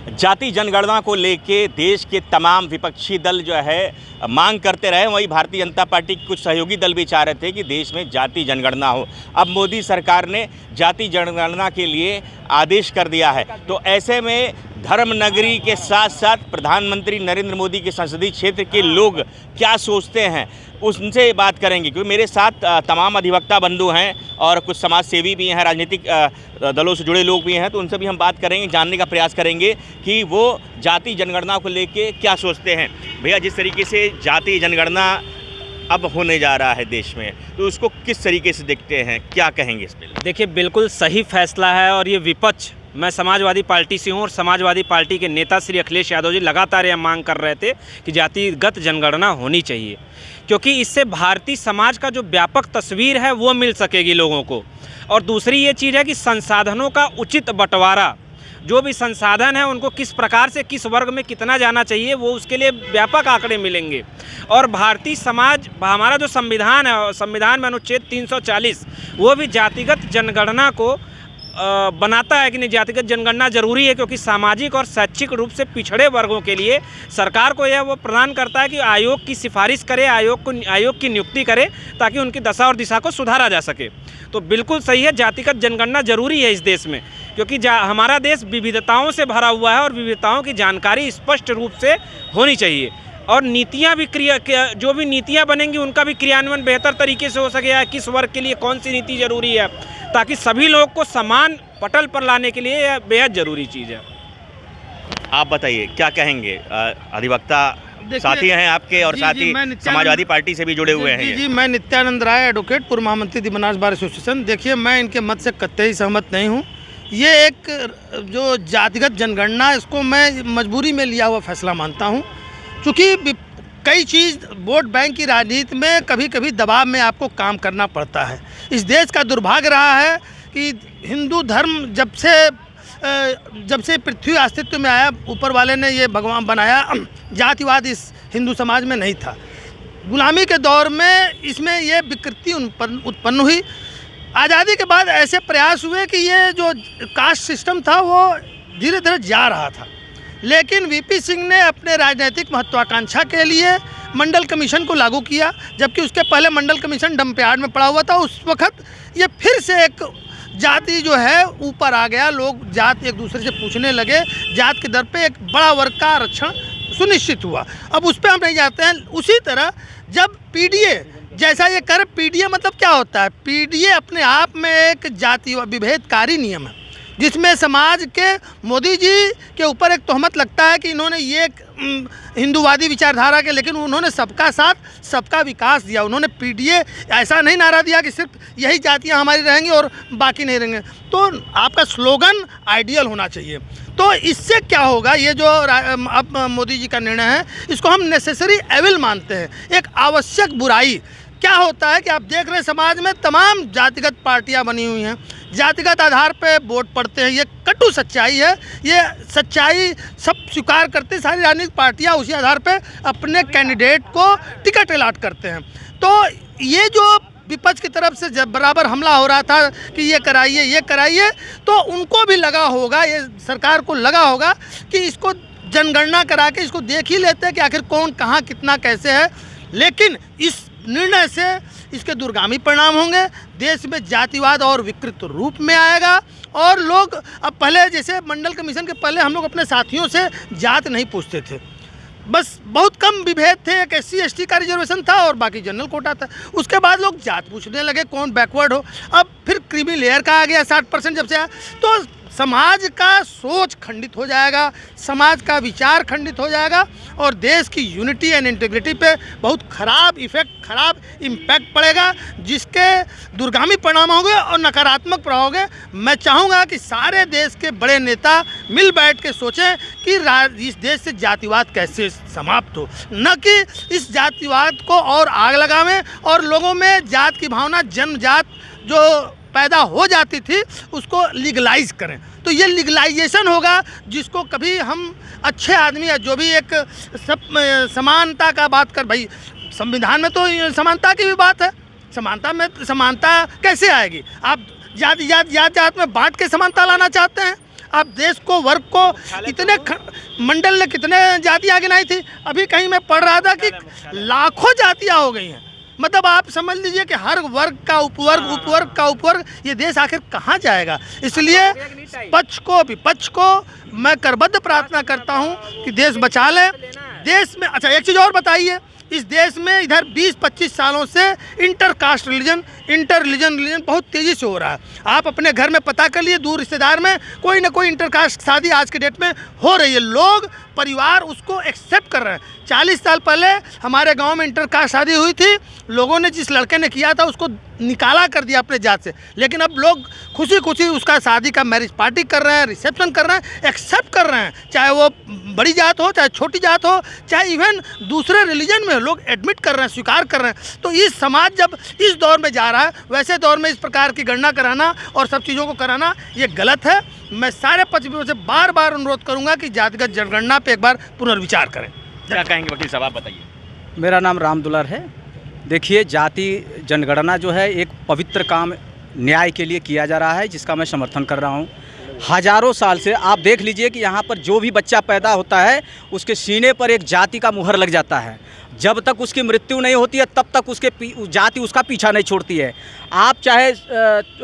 जाति जनगणना को लेके देश के तमाम विपक्षी दल जो है मांग करते रहे। वहीं भारतीय जनता पार्टी के कुछ सहयोगी दल भी चाह रहे थे कि देश में जाति जनगणना हो। अब मोदी सरकार ने जाति जनगणना के लिए आदेश कर दिया है, तो ऐसे में धर्मनगरी के साथ साथ प्रधानमंत्री नरेंद्र मोदी के संसदीय क्षेत्र के लोग क्या सोचते हैं उनसे बात करेंगे, क्योंकि मेरे साथ तमाम अधिवक्ता बंधु हैं और कुछ समाज सेवी भी हैं, राजनीतिक दलों से जुड़े लोग भी हैं, तो उनसे भी हम बात करेंगे, जानने का प्रयास करेंगे कि वो जाति जनगणना को लेके क्या सोचते हैं। भैया, जिस तरीके से जाति जनगणना अब होने जा रहा है देश में, तो उसको किस तरीके से देखते हैं, क्या कहेंगे इस पर? देखिए, बिल्कुल सही फैसला है और ये विपक्ष, मैं समाजवादी पार्टी से हूँ और समाजवादी पार्टी के नेता श्री अखिलेश यादव जी लगातार यह मांग कर रहे थे कि जातिगत जनगणना होनी चाहिए, क्योंकि इससे भारतीय समाज का जो व्यापक तस्वीर है वो मिल सकेगी लोगों को। और दूसरी ये चीज़ है कि संसाधनों का उचित बंटवारा, जो भी संसाधन है उनको किस प्रकार से किस वर्ग में कितना जाना चाहिए, वो उसके लिए व्यापक आंकड़े मिलेंगे। और भारतीय समाज, हमारा जो संविधान है, संविधान में अनुच्छेद 340 वो भी जातिगत जनगणना को बनाता है कि नहीं, जातिगत जनगणना जरूरी है, क्योंकि सामाजिक और शैक्षिक रूप से पिछड़े वर्गों के लिए सरकार को यह वो प्रदान करता है कि आयोग की सिफारिश करे, आयोग की नियुक्ति करे, ताकि उनकी दशा और दिशा को सुधारा जा सके। तो बिल्कुल सही है, जातिगत जनगणना जरूरी है इस देश में, क्योंकि हमारा देश विविधताओं से भरा हुआ है और विविधताओं की जानकारी स्पष्ट रूप से होनी चाहिए। और नीतियाँ भी जो भी नीतियाँ बनेंगी उनका भी क्रियान्वयन बेहतर तरीके से हो सके, किस वर्ग के लिए कौन सी नीति जरूरी है, ताकि सभी लोग को समान पटल पर लाने के लिए यह बेहद ज़रूरी चीज़ है। आप बताइए, क्या कहेंगे? अधिवक्ता साथी हैं आपके और साथ ही समाजवादी पार्टी से भी जुड़े हुए हैं। जी, मैं नित्यानंद राय, एडवोकेट, पूर्व महामंत्री दी बनारस बार एसोसिएशन। देखिए, मैं इनके मत से कतई सहमत नहीं हूँ। ये एक जो जातिगत जनगणना, इसको मैं मजबूरी में लिया हुआ फैसला मानता हूँ, क्योंकि कई चीज़ वोट बैंक की राजनीति में कभी कभी दबाव में आपको काम करना पड़ता है। इस देश का दुर्भाग्य रहा है कि हिंदू धर्म जब से पृथ्वी अस्तित्व में आया, ऊपर वाले ने ये भगवान बनाया, जातिवाद इस हिंदू समाज में नहीं था। गुलामी के दौर में इसमें ये विकृति उत्पन्न हुई। आज़ादी के बाद ऐसे प्रयास हुए कि ये जो कास्ट सिस्टम था वो धीरे धीरे जा रहा था, लेकिन वीपी सिंह ने अपने राजनीतिक महत्वाकांक्षा के लिए मंडल कमीशन को लागू किया, जबकि उसके पहले मंडल कमीशन डंपयार्ड में पड़ा हुआ था। उस वक्त ये फिर से एक जाति जो है ऊपर आ गया, लोग जात एक दूसरे से पूछने लगे, जात के दर पे एक बड़ा वर्ग का आरक्षण सुनिश्चित हुआ। अब उस पर हम नहीं जाते हैं। उसी तरह जब पीडीए जैसा ये कर, पीडीए मतलब क्या होता है? पीडीए अपने आप में एक जाति विभेदकारी नियम है, जिसमें समाज के मोदी जी के ऊपर एक तोहमत लगता है कि इन्होंने ये हिंदूवादी विचारधारा के, लेकिन उन्होंने सबका साथ सबका विकास दिया। उन्होंने पीडीए ऐसा नहीं नारा दिया कि सिर्फ यही जातियां हमारी रहेंगी और बाकी नहीं रहेंगे। तो आपका स्लोगन आइडियल होना चाहिए। तो इससे क्या होगा, ये जो अब मोदी जी का निर्णय है, इसको हम नेसेसरी एविल मानते हैं, एक आवश्यक बुराई। क्या होता है कि आप देख रहे हैं समाज में तमाम जातिगत पार्टियां बनी हुई हैं, जातिगत आधार पे वोट पड़ते हैं। ये कटु सच्चाई है, ये सच्चाई सब स्वीकार करते, सारी राजनीतिक पार्टियां उसी आधार पे अपने कैंडिडेट को टिकट अलॉट करते हैं। तो ये जो विपक्ष की तरफ से जब बराबर हमला हो रहा था कि ये कराइए, तो उनको भी लगा होगा, ये सरकार को लगा होगा कि इसको जनगणना करा के इसको देख ही लेते हैं कि आखिर कौन कहाँ कितना कैसे है। लेकिन इस निर्णय से इसके दूरगामी परिणाम होंगे, देश में जातिवाद और विकृत रूप में आएगा। और लोग अब पहले जैसे मंडल कमीशन के पहले हम लोग अपने साथियों से जात नहीं पूछते थे, बस बहुत कम विभेद थे, एक SC/ST का रिजर्वेशन था और बाकी जनरल कोटा था। उसके बाद लोग जात पूछने लगे कौन बैकवर्ड हो। अब फिर क्रीमी लेयर का आ गया 60% जब से आया, तो समाज का सोच खंडित हो जाएगा, समाज का विचार खंडित हो जाएगा और देश की यूनिटी एंड इंटीग्रिटी पे बहुत खराब इम्पैक्ट पड़ेगा, जिसके दूरगामी परिणाम होंगे और नकारात्मक प्रभाव होंगे। मैं चाहूँगा कि सारे देश के बड़े नेता मिल बैठ के सोचें कि इस देश से जातिवाद कैसे समाप्त हो, न कि इस जातिवाद को और आग लगावें और लोगों में जात की भावना, जन्मजात जो पैदा हो जाती थी उसको लीगलाइज करें। तो ये लीगलाइजेशन होगा, जिसको कभी हम अच्छे आदमी या जो भी एक समानता का बात कर, भाई संविधान में तो समानता की भी बात है, समानता कैसे आएगी? आप जात में बांट के समानता लाना चाहते हैं। आप देश को, वर्ग को, इतने मंडल ने कितने जातियाँ गिनाई थी। अभी कहीं मैं पढ़ रहा था कि लाखों जातियाँ हो गई हैं। मतलब आप समझ लीजिए कि हर वर्ग का उपवर्ग, उपवर्ग का उपवर्ग, ये देश आखिर कहाँ जाएगा। इसलिए पक्ष को, विपक्ष को मैं करबद्ध प्रार्थना करता हूँ कि देश बचा लें। देश में अच्छा एक चीज़ और बताइए, इस देश में इधर 20-25 सालों से इंटरकास्ट रिलीजन, इंटर रिलीजन बहुत तेज़ी से हो रहा है। आप अपने घर में पता कर लिए, दूर रिश्तेदार में कोई ना कोई इंटरकास्ट शादी आज के डेट में हो रही है। लोग, परिवार उसको एक्सेप्ट कर रहे हैं। 40 साल पहले हमारे गांव में इंटरकास्ट शादी हुई थी, लोगों ने जिस लड़के ने किया था उसको निकाला कर दिया अपने जात से, लेकिन अब लोग खुशी खुशी उसका शादी का मैरिज पार्टी कर रहे हैं, रिसेप्शन कर रहे हैं, एक्सेप्ट कर रहे हैं। चाहे वो बड़ी जात हो, चाहे छोटी जात हो, चाहे इवन दूसरे रिलीजन में लोग एडमिट कर रहे हैं, स्वीकार कर रहे हैं। तो इस समाज जब इस दौर में जा रहा है, वैसे दौर में इस प्रकार की गणना कराना और सब चीज़ों को कराना ये गलत है। मैं सारे पक्षों से बार बार अनुरोध करूंगा कि जातिगत जनगणना पे एक बार पुनर्विचार करें। क्या कहेंगे वकील साहब, आप बताइए। मेरा नाम राम दुलार है। देखिए, जाति जनगणना जो है एक पवित्र काम न्याय के लिए किया जा रहा है, जिसका मैं समर्थन कर रहा हूँ। हजारों साल से आप देख लीजिए कि यहाँ पर जो भी बच्चा पैदा होता है उसके सीने पर एक जाति का मुहर लग जाता है। जब तक उसकी मृत्यु नहीं होती है तब तक उसके जाति उसका पीछा नहीं छोड़ती है। आप चाहे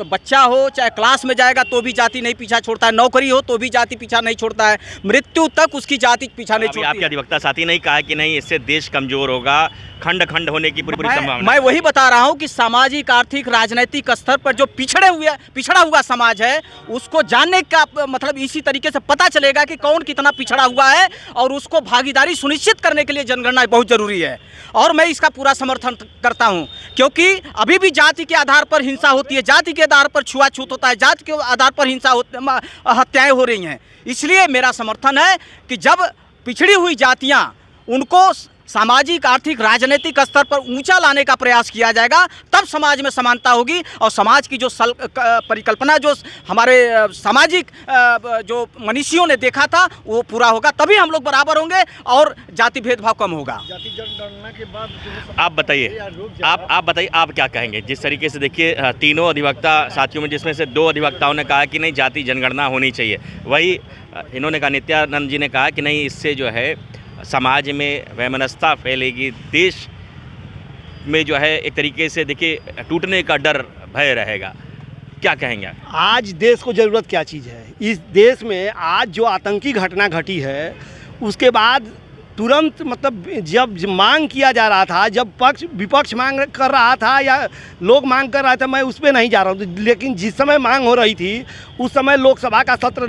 बच्चा हो, चाहे क्लास में जाएगा तो भी जाति नहीं पीछा छोड़ता है, नौकरी हो तो भी जाति पीछा नहीं छोड़ता है, मृत्यु तक उसकी जाति पीछा नहीं छोड़ती है। आपके अधिवक्ता साथी नहीं कहा कि नहीं इससे देश कमजोर होगा, खंड खंड होने की पूरी संभावना। मैं वही बता रहा हूँ कि सामाजिक, आर्थिक, राजनीतिक स्तर पर जो पिछड़ा हुआ समाज है उसको जानने का मतलब इसी तरीके से पता चलेगा कि कौन कितना पिछड़ा हुआ है, और उसको भागीदारी सुनिश्चित करने के लिए जनगणना बहुत जरूरी है। और मैं इसका पूरा समर्थन करता हूं, क्योंकि अभी भी जाति के आधार पर हिंसा होती है, जाति के आधार पर छुआछूत होता है, जाति के आधार पर हत्याएं हो रही हैं। इसलिए मेरा समर्थन है कि जब पिछड़ी हुई जातियां, उनको सामाजिक, आर्थिक, राजनीतिक स्तर पर ऊंचा लाने का प्रयास किया जाएगा, तब समाज में समानता होगी और समाज की जो परिकल्पना जो हमारे सामाजिक जो मनीषियों ने देखा था वो पूरा होगा, तभी हम लोग बराबर होंगे और जाति भेदभाव कम होगा। जाति जनगणना के बाद आप बताइए, आप बताइए, आप क्या कहेंगे। जिस तरीके से देखिए तीनों अधिवक्ता साथियों में जिसमें से 2 अधिवक्ताओं ने कहा कि नहीं जाति जनगणना होनी चाहिए, वही इन्होंने कहा, नित्यानंद जी ने कहा कि नहीं इससे जो है समाज में वैमनस्यता फैलेगी, देश में जो है एक तरीके से देखिए टूटने का डर, भय रहेगा। क्या कहेंगे आप? आज देश को ज़रूरत क्या चीज़ है? इस देश में आज जो आतंकी घटना घटी है उसके बाद तुरंत मतलब जब मांग किया जा रहा था, जब पक्ष विपक्ष मांग कर रहा था या लोग मांग कर रहा था, मैं उस पर नहीं जा रहा हूँ, लेकिन जिस समय मांग हो रही थी उस समय लोकसभा का सत्र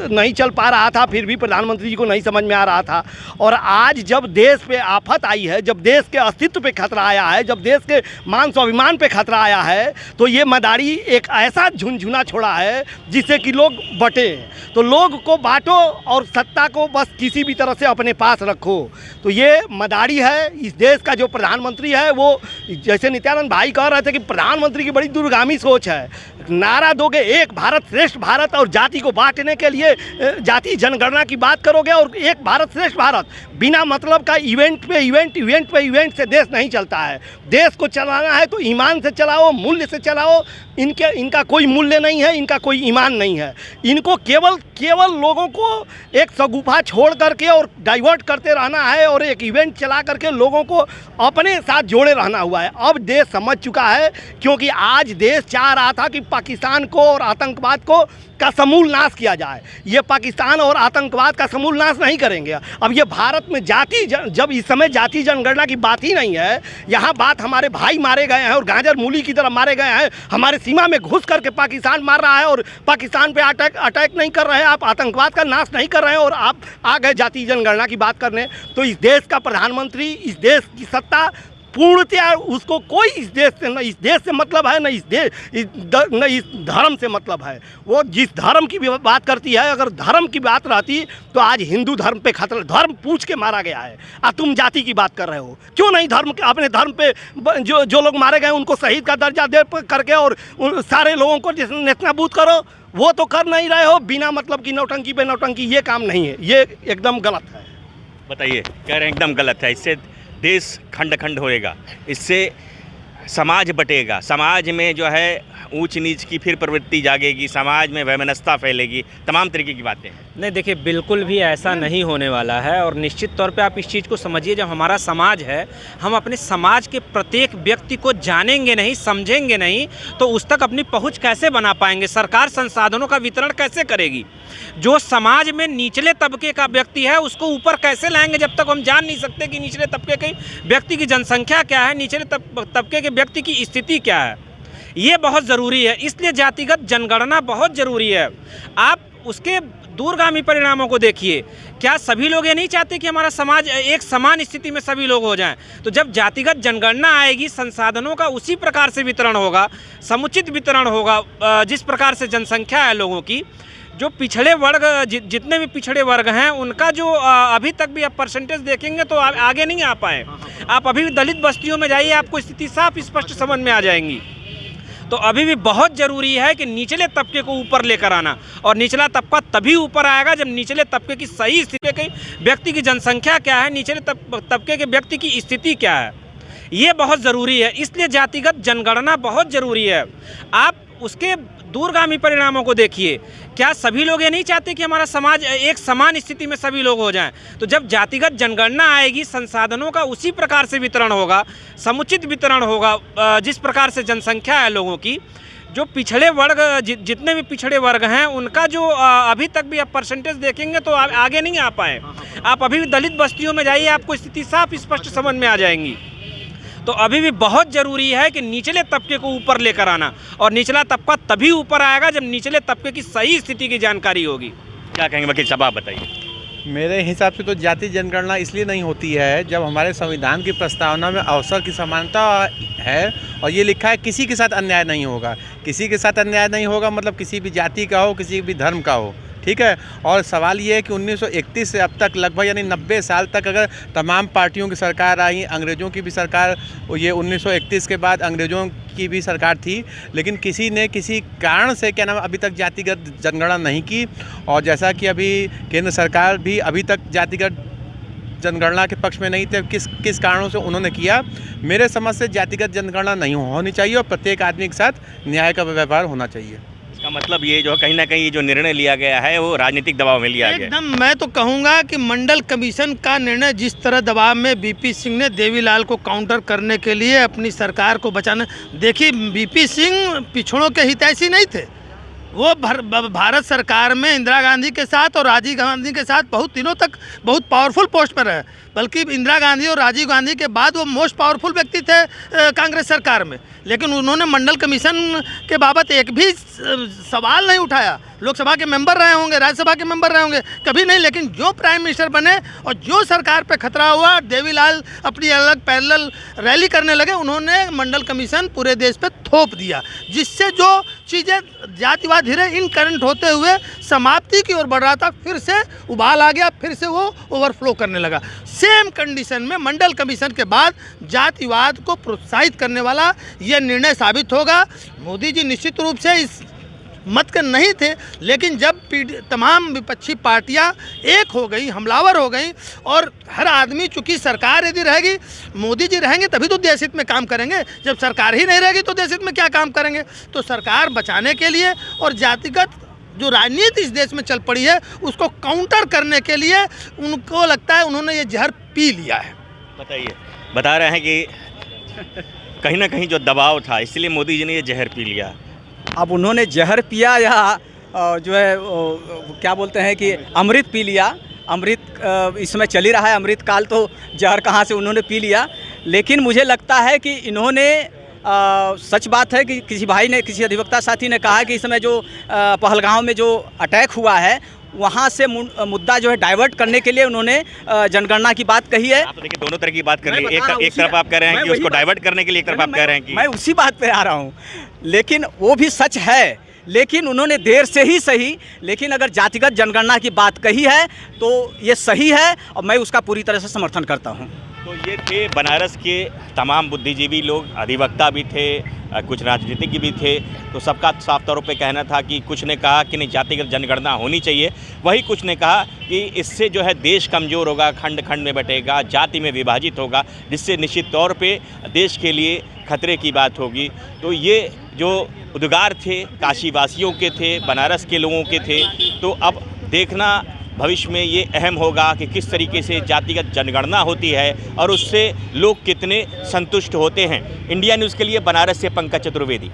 नहीं चल पा रहा था, फिर भी प्रधानमंत्री जी को नहीं समझ में आ रहा था। और आज जब देश पे आफत आई है, जब देश के अस्तित्व पे खतरा आया है, जब देश के मान स्वाभिमान पे खतरा आया है, तो ये मदारी एक ऐसा झुनझुना छोड़ा है जिससे कि लोग बटे। तो लोग को बांटो और सत्ता को बस किसी भी तरह से अपने पास रखो। तो ये मदारी है। इस देश का जो प्रधानमंत्री है वो, जैसे नित्यानंद भाई कह रहे थे कि प्रधानमंत्री की बड़ी दूरगामी सोच है। नारा दोगे एक भारत श्रेष्ठ भारत और जाति को बांटने के लिए जाति जनगणना की बात करोगे, और एक भारत श्रेष्ठ भारत बिना मतलब का इवेंट पे इवेंट से देश नहीं चलता है। देश को चलाना है तो ईमान से चलाओ, मूल्य से चलाओ। इनका कोई मूल्य नहीं है, इनका कोई ईमान नहीं है। इनको केवल लोगों को एक सगुफा छोड़ करके और डाइवर्ट करते रहना है और एक इवेंट चला करके लोगों को अपने साथ जोड़े रहना हुआ है। अब देश समझ चुका है, क्योंकि आज देश चाह रहा था कि पाकिस्तान को और आतंकवाद को का समूल नाश किया जाए। ये पाकिस्तान और आतंकवाद का समूल नाश नहीं करेंगे। अब ये भारत में जब इस समय जाति जनगणना की बात ही नहीं है, यहाँ बात हमारे भाई मारे गए हैं और गाजर मूली की तरह मारे गए हैं, हमारे सीमा में घुस करके पाकिस्तान मार रहा है और पाकिस्तान पे अटैक नहीं कर रहे हैं, आप आतंकवाद का नाश नहीं कर रहे हैं और आप आ गए जाति जनगणना की बात करने। तो इस देश का प्रधानमंत्री, इस देश की सत्ता पूर्णतया उसको कोई इस देश से मतलब है, न इस धर्म से मतलब है। वो जिस धर्म की भी बात करती है, अगर धर्म की बात रहती तो आज हिंदू धर्म पे खतरा, धर्म पूछ के मारा गया है। अब तुम जाति की बात कर रहे हो, क्यों नहीं धर्म के अपने धर्म पे जो लोग मारे गए उनको शहीद का दर्जा दे करके और सारे लोगों को नेस्तनाबूद करो। वो तो कर नहीं रहे हो, बिना मतलब की नौटंकी पे नौटंकी, ये काम नहीं है, ये एकदम गलत है। बताइए, कह रहे हैं एकदम गलत है, इससे देश खंड खंड होएगा, इससे समाज बटेगा, समाज में जो है ऊंच नीच की फिर प्रवृत्ति जागेगी, समाज में वैमनस्यता फैलेगी, तमाम तरीके की बातें हैं। नहीं देखिए, बिल्कुल भी ऐसा नहीं होने वाला है। और निश्चित तौर पे आप इस चीज़ को समझिए, जब हमारा समाज है, हम अपने समाज के प्रत्येक व्यक्ति को जानेंगे नहीं, समझेंगे नहीं, तो उस तक अपनी पहुंच कैसे बना पाएंगे? सरकार संसाधनों का वितरण कैसे करेगी? जो समाज में निचले तबके का व्यक्ति है उसको ऊपर कैसे लाएंगे जब तक हम जान नहीं सकते कि निचले तबके के व्यक्ति की जनसंख्या क्या है, निचले तबके के व्यक्ति की स्थिति क्या है? ये बहुत ज़रूरी है। इसलिए जातिगत जनगणना बहुत ज़रूरी है। आप उसके दूरगामी परिणामों को देखिए। क्या सभी लोग ये नहीं चाहते कि हमारा समाज एक समान स्थिति में सभी लोग हो जाएं? तो जब जातिगत जनगणना आएगी, संसाधनों का उसी प्रकार से वितरण होगा, समुचित वितरण होगा, जिस प्रकार से जनसंख्या है लोगों की। जो पिछड़े वर्ग, जितने भी पिछड़े वर्ग हैं, उनका जो अभी तक भी आप परसेंटेज देखेंगे तो आगे नहीं आ पाए। आप अभी भी दलित बस्तियों में जाइए, आपको स्थिति साफ स्पष्ट समझ में आ जाएंगी। तो अभी भी बहुत ज़रूरी है कि निचले तबके को ऊपर लेकर आना, और निचला तबका तभी ऊपर आएगा जब निचले तबके की सही स्थिति के व्यक्ति की जनसंख्या क्या है, निचले तबके के व्यक्ति की स्थिति क्या है, ये बहुत ज़रूरी है। इसलिए जातिगत जनगणना बहुत ज़रूरी है। आप उसके दूरगामी परिणामों को देखिए। क्या सभी लोग ये नहीं चाहते कि हमारा समाज एक समान स्थिति में सभी लोग हो जाएं? तो जब जातिगत जनगणना आएगी, संसाधनों का उसी प्रकार से वितरण होगा, समुचित वितरण होगा, जिस प्रकार से जनसंख्या है लोगों की। जो पिछड़े वर्ग, जितने भी पिछड़े वर्ग हैं, उनका जो अभी तक भी आप परसेंटेज देखेंगे तो आगे नहीं आ पाए। आप अभी भी दलित बस्तियों में जाइए, आपको स्थिति साफ स्पष्ट समझ में आ जाएंगी। तो अभी भी बहुत ज़रूरी है कि निचले तबके को ऊपर लेकर आना, और निचला तबका तभी ऊपर आएगा जब निचले तबके की सही स्थिति की जानकारी होगी। क्या कहेंगे वकील साहब, आप बताइए। मेरे हिसाब से तो जाति जनगणना इसलिए नहीं होती है जब हमारे संविधान की प्रस्तावना में अवसर की समानता है, और ये लिखा है किसी के साथ अन्याय नहीं होगा। किसी के साथ अन्याय नहीं होगा मतलब किसी भी जाति का हो, किसी भी धर्म का हो, ठीक है। और सवाल ये है कि 1931 से अब तक लगभग यानी 90 साल तक अगर तमाम पार्टियों की सरकार आई, अंग्रेज़ों की भी सरकार, ये 1931 के बाद अंग्रेज़ों की भी सरकार थी, लेकिन किसी ने किसी कारण से क्या नाम अभी तक जातिगत जनगणना नहीं की। और जैसा कि अभी केंद्र सरकार भी अभी तक जातिगत जनगणना के पक्ष में नहीं थे, किस कारणों से उन्होंने किया। मेरे समझ से जातिगत जनगणना नहीं होनी चाहिए और प्रत्येक आदमी के साथ न्याय का व्यवहार होना चाहिए। इसका मतलब ये जो कहीं ना कहीं जो निर्णय लिया गया है वो राजनीतिक दबाव में लिया गया। एकदम, मैं तो कहूँगा कि मंडल कमीशन का निर्णय जिस तरह दबाव में बीपी सिंह ने देवीलाल को काउंटर करने के लिए अपनी सरकार को बचाना, देखिए बीपी सिंह पिछड़ों के हितैषी नहीं थे। वो भारत सरकार में इंदिरा गांधी के साथ और राजीव गांधी के साथ बहुत दिनों तक बहुत पावरफुल पोस्ट पर रहे, बल्कि इंदिरा गांधी और राजीव गांधी के बाद वो मोस्ट पावरफुल व्यक्ति थे कांग्रेस सरकार में। लेकिन उन्होंने मंडल कमीशन के बाबत एक भी सवाल नहीं उठाया। लोकसभा के मेंबर रहे होंगे, राज्यसभा के मेंबर रहे होंगे, कभी नहीं। लेकिन जो प्राइम मिनिस्टर बने और जो सरकार पे खतरा हुआ, देवीलाल अपनी अलग पैरेलल रैली करने लगे, उन्होंने मंडल कमीशन पूरे देश पे थोप दिया, जिससे जो चीज़ें जातिवाद धीरे इनकरेंट होते हुए समाप्ति की ओर बढ़ रहा था, फिर से उबाल आ गया, फिर से वो ओवरफ्लो करने लगा। सेम कंडीशन में मंडल कमीशन के बाद जातिवाद को प्रोत्साहित करने वाला यह निर्णय साबित होगा। मोदी जी निश्चित रूप से इस मत के नहीं थे, लेकिन जब तमाम विपक्षी पार्टियां एक हो गई, हमलावर हो गई, और हर आदमी, चूंकि सरकार यदि रहेगी, मोदी जी रहेंगे तभी तो देश हित में काम करेंगे। जब सरकार ही नहीं रहेगी तो देश हित में क्या काम करेंगे? तो सरकार बचाने के लिए और जातिगत जो राजनीति इस देश में चल पड़ी है उसको काउंटर करने के लिए उनको लगता है उन्होंने ये जहर पी लिया है। बताइए, बता रहे हैं कि कहीं ना कहीं जो दबाव था इसलिए मोदी जी ने ये जहर पी लिया। अब उन्होंने जहर पिया या जो है क्या बोलते हैं कि अमृत पी लिया। अमृत इसमें चल ही रहा है, अमृत काल तो जहर कहाँ से उन्होंने पी लिया। लेकिन मुझे लगता है कि इन्होंने सच बात है कि किसी भाई ने, किसी अधिवक्ता साथी ने कहा कि इस समय जो पहलगांव में जो अटैक हुआ है वहाँ से मुद्दा जो है डाइवर्ट करने के लिए उन्होंने जनगणना की बात कही है। आप तो देखिए दोनों तरह की बात कर रहे हैं। एक तरफ आप कह रहे हैं कि उसको डाइवर्ट करने के लिए, एक तरफ आप कह रहे हैं कि मैं उसी बात पे आ रहा हूँ। लेकिन वो भी सच है, लेकिन उन्होंने देर से ही सही, लेकिन अगर जातिगत जनगणना की बात कही है तो ये सही है और मैं उसका पूरी तरह से समर्थन करता हूँ। तो ये थे बनारस के तमाम बुद्धिजीवी लोग, अधिवक्ता भी थे, कुछ राजनीतिज्ञ भी थे। तो सबका साफ तौर पे कहना था कि कुछ ने कहा कि नहीं जातिगत जनगणना होनी चाहिए, वही कुछ ने कहा कि इससे जो है देश कमज़ोर होगा, खंड खंड में बटेगा, जाति में विभाजित होगा, जिससे निश्चित तौर पे देश के लिए खतरे की बात होगी। तो ये जो उद्गार थे काशीवासियों के थे, बनारस के लोगों के थे। तो अब देखना भविष्य में ये अहम होगा कि किस तरीके से जातिगत जनगणना होती है और उससे लोग कितने संतुष्ट होते हैं। इंडिया न्यूज़ के लिए बनारस से पंकज चतुर्वेदी।